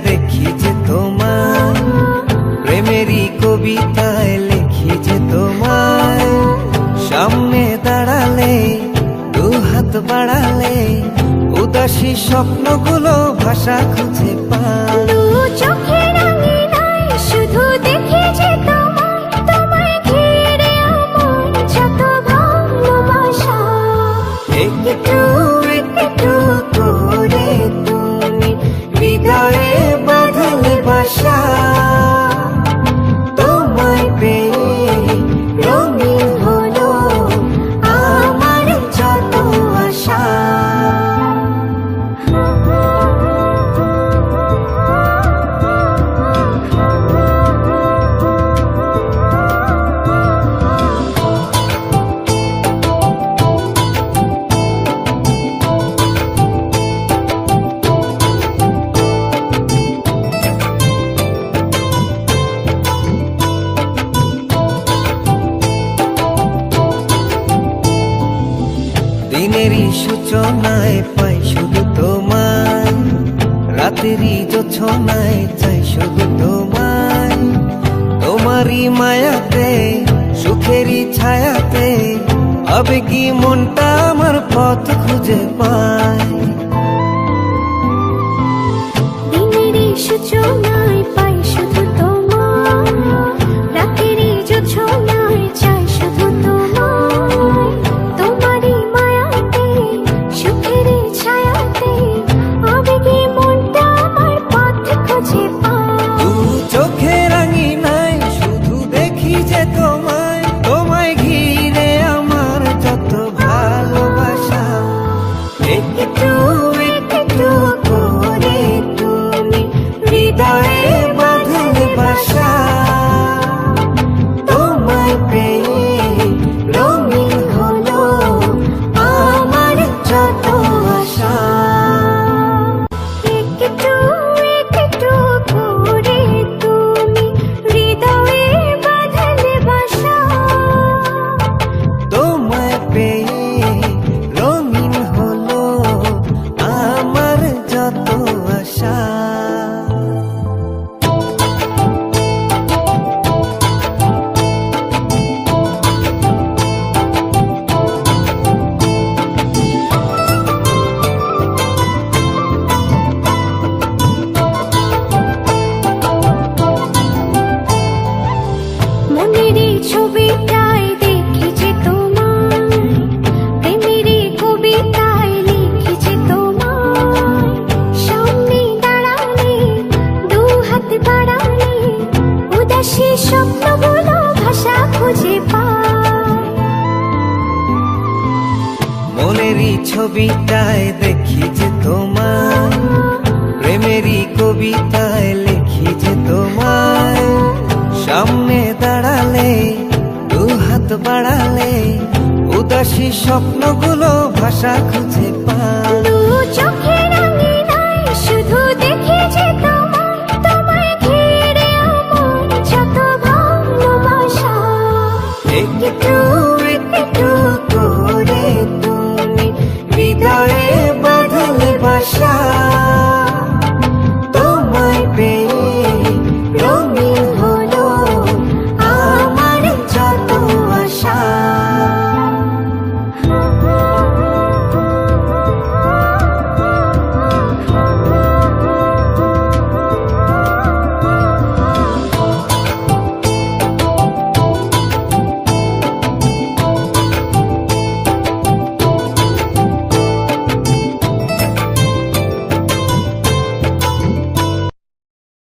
দেখি যে তোমার, প্রেমেরই কবিতায় লিখি যে তোমার। সামনে দাঁড়ালে, দু হাত বাড়ালে, উদাসী স্বপ্নগুলো ভাষা খুঁজে পায়। দু চোখের আঙিনায় শুধু দেখি যে তোমায়, তোমায় ঘিরে আমার যত ভালোবাসা। একটু একটু করে তুমি হৃদয়ে বাঁধলে বাসা। তোমায় পেয়ে রঙিন হলো আমার যত আশা। দিনেরই সূচনায় পাই শুধু তোমায়, রাতেরই জোছনায় চাই শুধু তোমায়। তোমারই মায়াতে, সুখেরই ছায়াতে, আবেগী মনটা আমার পথ খুঁজে পায়। দিনেরই সূচনায় পাই শুধু তোমায়, রাতেরই জোছনায় চাই শুধু তোমায়। তোমারই মায়াতে, সুখেরই ছায়াতে, আবেগী মনটা আমার পথ খুঁজে পায়। দু চোখের আঙিনায় শুধু দেখি যে তোমায়, তোমায় ঘিরে আমার যত ভালোবাসা। একটু একটু করে তুমি হৃদয়ে বাঁধলে বাসা। তোমায় পেয়ে রঙিন হলো আমার যত আশা। একটু একটু করে তুমি হৃদয়ে বাঁধলে বাসা। তোমায় পেয়ে রঙিন হলো আমার যত আশা। মনেরই ছবিটায় দেখি যে তোমায়, প্রেমেরই কবিতায় লিখি যে তোমায়। সামনে দাঁড়ালে, দু হাত বাড়ালে, উদাসী স্বপ্নগুলো ভাষা খুঁজে পায়। মনেরই ছবিটায় দেখি যে তোমার, প্রেমেরই কবিতায় লিখি যে তোমার। সামনে দাঁড়ালে, দু হাত বাড়ালে, উদাসী স্বপ্নগুলো ভাষা খুঁজে পায়। দু